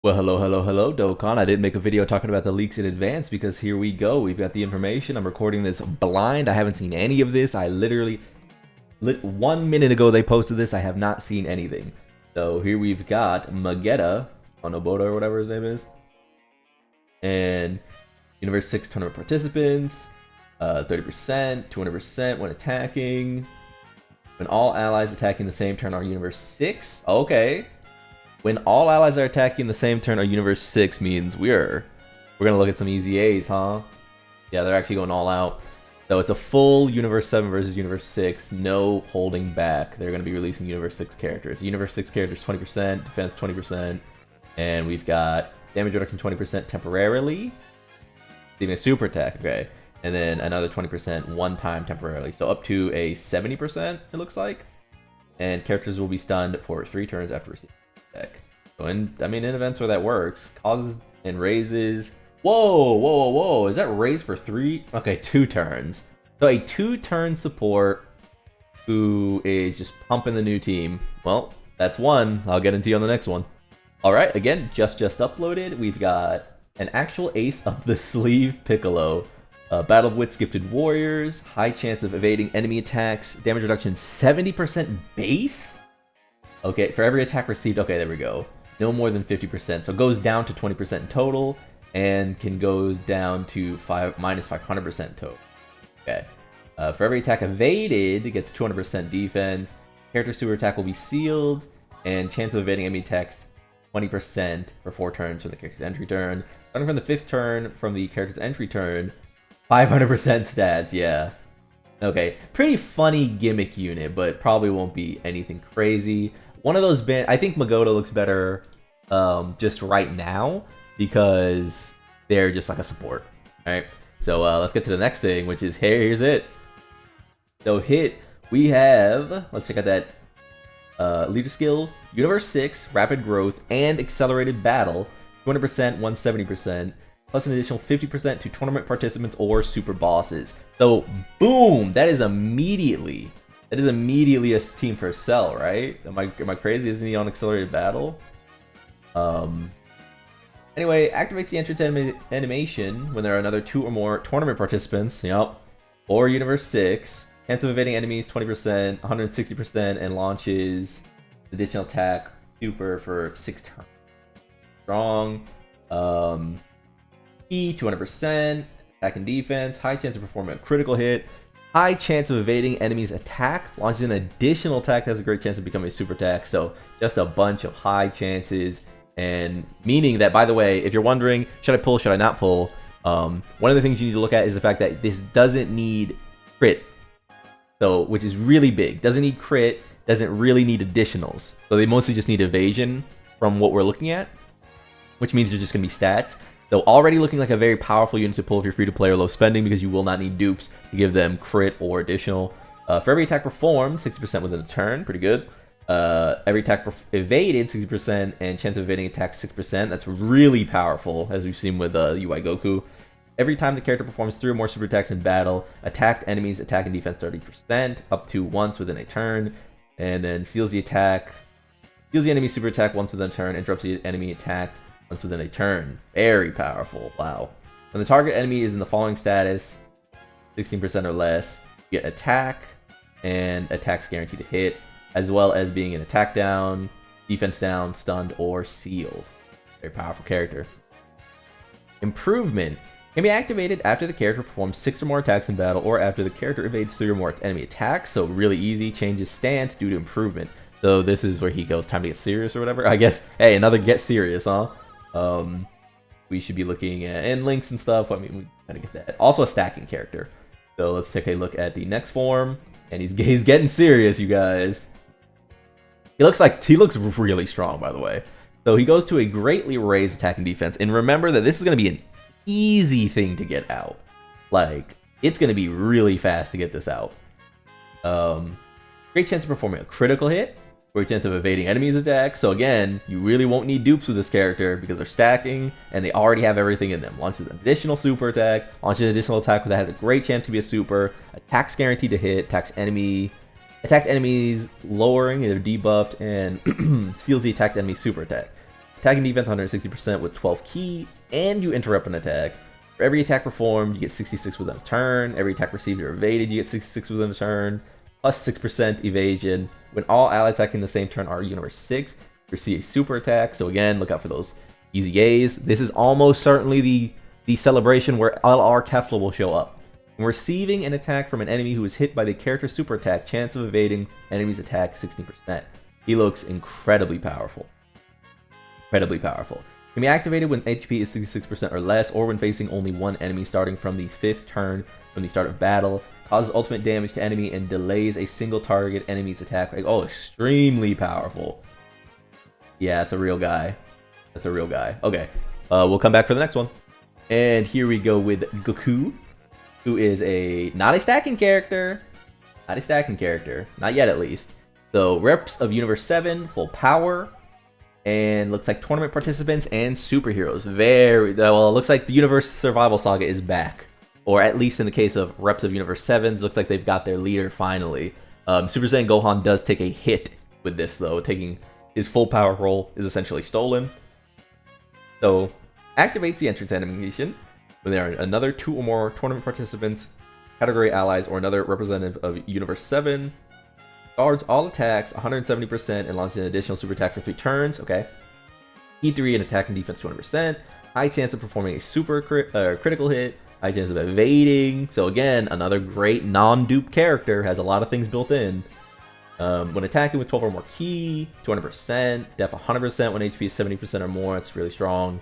Well, hello, DOKKAN. I didn't make a video talking about the leaks in advance because here we go. We've got the information. I'm recording this blind. I haven't seen any of this. I literally, 1 minute ago they posted this. I have not seen anything. So here we've got Magetta, Onoboda or whatever his name is, and Universe 6 tournament participants, 30%, 200% when attacking. When all allies attacking the same turn are Universe 6. Okay. When all allies are attacking the same turn, our Universe 6 means we're gonna look at some easy A's, huh? Yeah, they're actually going all out. So it's a full Universe 7 versus Universe 6, no holding back. They're gonna be releasing Universe 6 characters. Universe 6 characters 20%, defense 20%, and we've got damage reduction 20% temporarily. Even a super attack, okay. And then another 20% one time temporarily. So up to a 70%, it looks like. And characters will be stunned for 3 turns after receiving deck. So in events where that works, causes and raises. Whoa! Is that raise for 3? Okay, 2 turns. So a 2-turn support who is just pumping the new team. Well, that's one. I'll get into you on the next one. All right, again, just uploaded. We've got an actual ace up the sleeve Piccolo. Battle of Wits Gifted Warriors, high chance of evading enemy attacks, damage reduction 70% base. Okay, for every attack received, okay, there we go. No more than 50%. So it goes down to 20% in total and can go down to minus 500% total. Okay. For every attack evaded, it gets 200% defense. Character super attack will be sealed, and chance of evading enemy attacks 20% for 4 turns from the character's entry turn. Starting from the 5th turn from the character's entry turn, 500% stats, yeah. Okay, pretty funny gimmick unit, but probably won't be anything crazy. One of those I think Magoda looks better just right now because they're just like a support. Alright, so let's get to the next thing, which is here's it. So hit, we have, let's check out that leader skill, Universe 6, Rapid Growth, and Accelerated Battle, 200%, 170%, plus an additional 50% to tournament participants or super bosses. So boom, that is immediately a team for Cell, right? Am I crazy? Isn't he on Accelerated Battle? Anyway, activates the entrance animation when there are another 2 or more tournament participants. Yep. Or Universe 6. Chance of evading enemies 20%, 160%, and launches additional attack super for 6 turns. Strong. E 200%, attack and defense, high chance of performing a critical hit, high chance of evading enemies' attack, launches an additional attack that has a great chance of becoming a super attack. So just a bunch of high chances, and meaning that, by the way, if you're wondering, should I pull, should I not pull, one of the things you need to look at is the fact that this doesn't need crit, so which is really big. Doesn't need crit, doesn't really need additionals. So they mostly just need evasion from what we're looking at, which means they're just going to be stats. So already looking like a very powerful unit to pull if you're free to play or low spending, because you will not need dupes to give them crit or additional. For every attack performed, 60% within a turn, pretty good. Every attack evaded, 60%, and chance of evading attacks 6%. That's really powerful, as we've seen with UI Goku. Every time the character performs 3 or more super attacks in battle, attacked enemies attack and defense 30%, up to once within a turn, and then seals the enemy super attack once within a turn, interrupts the enemy attack once within a turn. Very powerful. Wow. When the target enemy is in the following status, 16% or less, you get attack and attacks guaranteed to hit, as well as being an attack down, defense down, stunned, or sealed. Very powerful character. Improvement can be activated after the character performs 6 or more attacks in battle, or after the character evades 3 or more enemy attacks. So really easy. Changes stance due to improvement. So this is where he goes, time to get serious or whatever. I guess, hey, another get serious, huh? We should be looking at and links and stuff. I mean, we gotta get that. Also a stacking character. So let's take a look at the next form, and he's getting serious, you guys. He looks really strong, by the way. So he goes to a greatly raised attack and defense, and remember that this is gonna be an easy thing to get out. Like, it's gonna be really fast to get this out. Great chance of performing a critical hit. Great chance of evading enemies' attacks. So again, you really won't need dupes with this character because they're stacking and they already have everything in them. Launches an additional super attack. Launches an additional attack that has a great chance to be a super. Attacks guaranteed to hit. Attacked enemies lowering, they're debuffed, and seals the attacked enemy super attack. Attacking defense 160% with 12 ki, and you interrupt an attack. For every attack performed, you get 66 within a turn. Every attack received or evaded, you get 66 within a turn. Plus 6% evasion. When all allies attacking the same turn are Universe 6, you receive a super attack. So again, look out for those easy A's. This is almost certainly the celebration where LR Kefla will show up. When receiving an attack from an enemy who is hit by the character's super attack, chance of evading enemy's attack 16%. He looks incredibly powerful. Incredibly powerful. Can be activated when HP is 66% or less, or when facing only one enemy starting from the 5th turn from the start of battle. Causes ultimate damage to enemy and delays a single target enemy's attack. Oh, extremely powerful. Yeah, it's a real guy. That's a real guy. Okay, we'll come back for the next one. And here we go with Goku, who is not a stacking character. Not a stacking character. Not yet, at least. So, reps of Universe 7, full power. And looks like tournament participants and superheroes. Very well, it looks like the Universe Survival Saga is back. Or at least in the case of reps of Universe 7s, looks like they've got their leader finally. Super Saiyan Gohan does take a hit with this, though. Taking his full power role is essentially stolen. So, activates the entrance animation when there are another 2 or more tournament participants, category allies, or another representative of Universe 7. Guards all attacks 170% and launches an additional super attack for 3 turns. Okay. E3 and attack and defense 200%. High chance of performing a super critical hit. High chance of evading. So again, another great non-dupe character. Has a lot of things built in. When attacking with 12 or more ki, 200%. Def 100% when HP is 70% or more. It's really strong.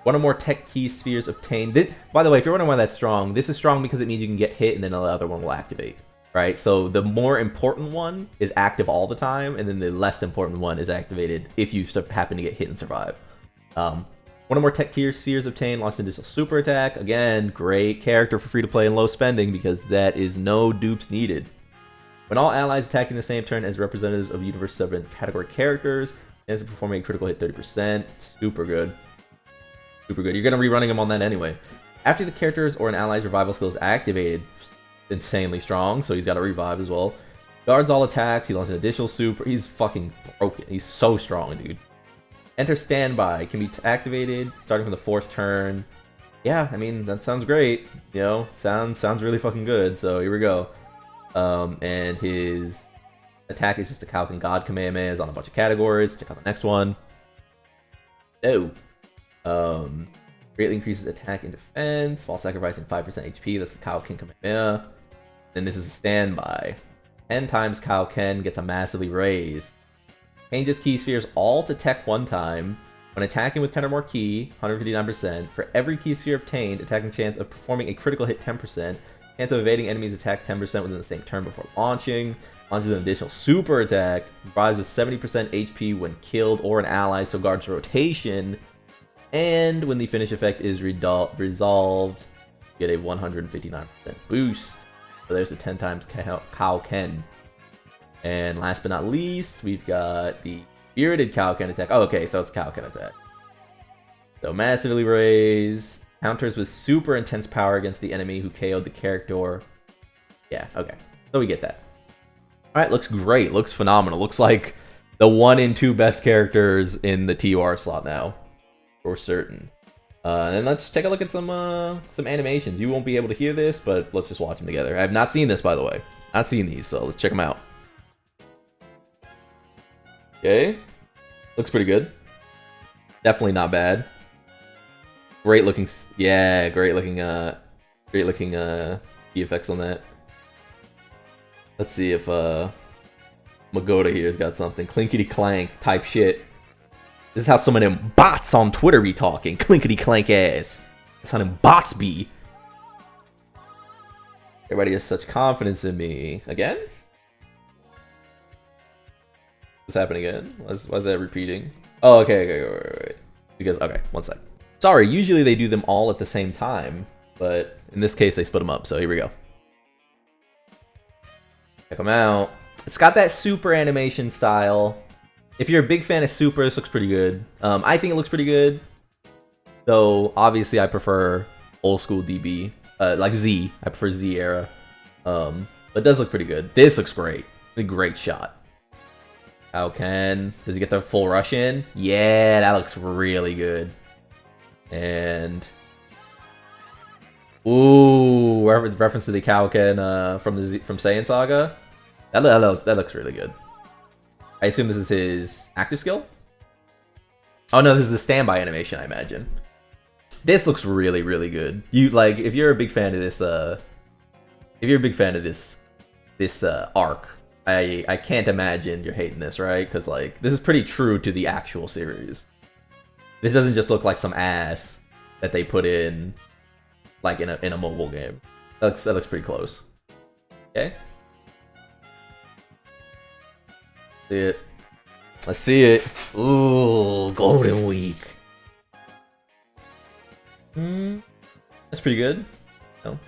1 or more tech key spheres obtained. By the way, if you're wondering why that's strong, this is strong because it means you can get hit and then the other one will activate. Right, so the more important one is active all the time, and then the less important one is activated if you happen to get hit and survive. 1 or more tech key spheres obtained, lost an additional super attack. Again, great character for free to play and low spending because that is no dupes needed. When all allies attacking the same turn as representatives of Universe 7 category characters, ends up performing a critical hit 30%. Super good. Super good. You're going to be rerunning them on that anyway. After the character's or an ally's revival skill is activated, insanely strong, so he's got to revive as well. Guards all attacks, he launches an additional super. He's fucking broken. He's so strong, dude. Enter standby. Can be activated starting from the 4th turn. Yeah, I mean, that sounds great. You know, sounds really fucking good. So here we go. And his attack is just a Kaioken God Kamehameha on a bunch of categories. Check out the next one. Oh. Greatly increases attack and defense while sacrificing 5% HP. That's the Kaioken Kamehameha. Then this is a standby. 10 times Kaioken gets a massively raise. Changes key spheres all to tech 1 time. When attacking with 10 or more ki, 159%. For every key sphere obtained, attacking chance of performing a critical hit 10%. Chance of evading enemies attack 10% within the same turn before launching. Launches an additional super attack. Revives with 70% HP when killed or an ally, so guards rotation. And when the finish effect is resolved, you get a 159% boost. So there's the 10 times Kaioken. And last but not least, we've got the Spirited Kaioken attack. Oh, okay, so it's Kaioken attack. So massively raise. Counters with super intense power against the enemy who KO'd the character. Yeah, okay. So we get that. Alright, looks great. Looks phenomenal. Looks like the 1 and 2 best characters in the TUR slot now. For certain. And then let's take a look at some animations. You won't be able to hear this, but let's just watch them together. I have not seen this, by the way. Not seen these, so let's check them out. Okay. Looks pretty good. Definitely not bad. Great looking, yeah, great looking VFX on that. Let's see if Magoda here's got something. Clinkety clank type shit. This is how some of them bots on Twitter be talking. Clinkety clank ass. That's how them bots be. Everybody has such confidence in me. Again? What's happening again? Why is that repeating? Oh, okay, wait. Because, okay, one sec. Sorry, usually they do them all at the same time, but in this case they split them up, so here we go. Check them out. It's got that super animation style. If you're a big fan of Super, this looks pretty good. I think it looks pretty good. Though, obviously, I prefer old school DB. Like Z. I prefer Z era. But it does look pretty good. This looks great. A great shot. Kaoken. Does he get the full rush in? Yeah, that looks really good. And ooh, reference to the Kaoken from Saiyan Saga. That looks really good. I assume this is his active skill. Oh no, this is a standby animation, I imagine. This looks really, really good. You like if you're a big fan of this this arc, I can't imagine you're hating this, right? Because like this is pretty true to the actual series. This doesn't just look like some ass that they put in like in a mobile game. That looks pretty close. Okay. See it. Let's see it. Ooh, Golden Week. That's pretty good. No.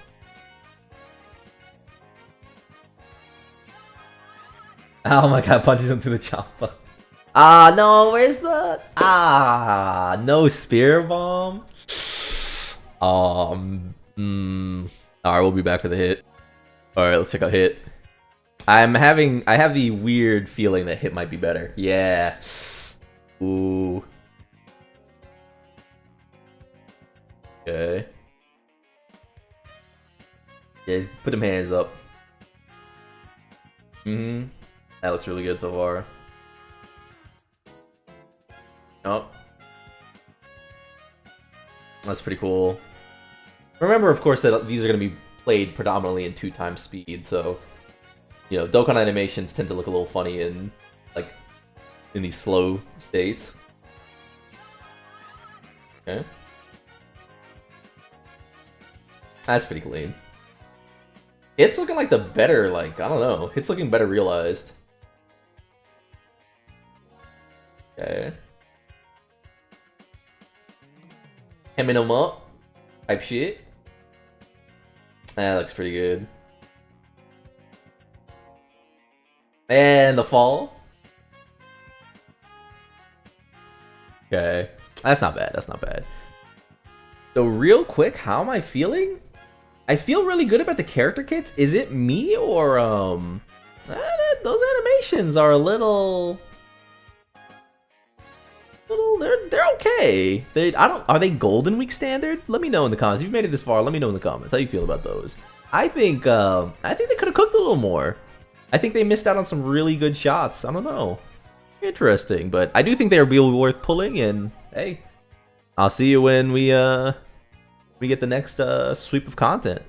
Oh my god, punches him through the chopper. Ah, no, where's the... Ah, no spear bomb? Alright, we'll be back for the hit. Alright, let's check out hit. I have the weird feeling that hit might be better. Yeah. Ooh. Okay. Yeah, put them hands up. That looks really good so far. Oh. That's pretty cool. Remember, of course, that these are going to be played predominantly in 2x speed, so... You know, Dokkan animations tend to look a little funny in, like, in these slow states. Okay. That's pretty clean. It's looking like the better, like, I don't know. It's looking better realized. Okay. Hemming them up. Type shit. That looks pretty good. And the fall. Okay. That's not bad. That's not bad. So real quick, how am I feeling? I feel really good about the character kits. Is it me or those animations are a little they're okay. Are they Golden Week standard? Let me know in the comments. If you've made it this far, let me know in the comments how you feel about those. I think they could have cooked a little more. I think they missed out on some really good shots. I don't know. Interesting, but I do think they're really worth pulling, and hey, I'll see you when we get the next sweep of content.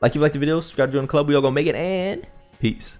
Like, if you liked the video, subscribe to join the club. We all gonna make it, and peace.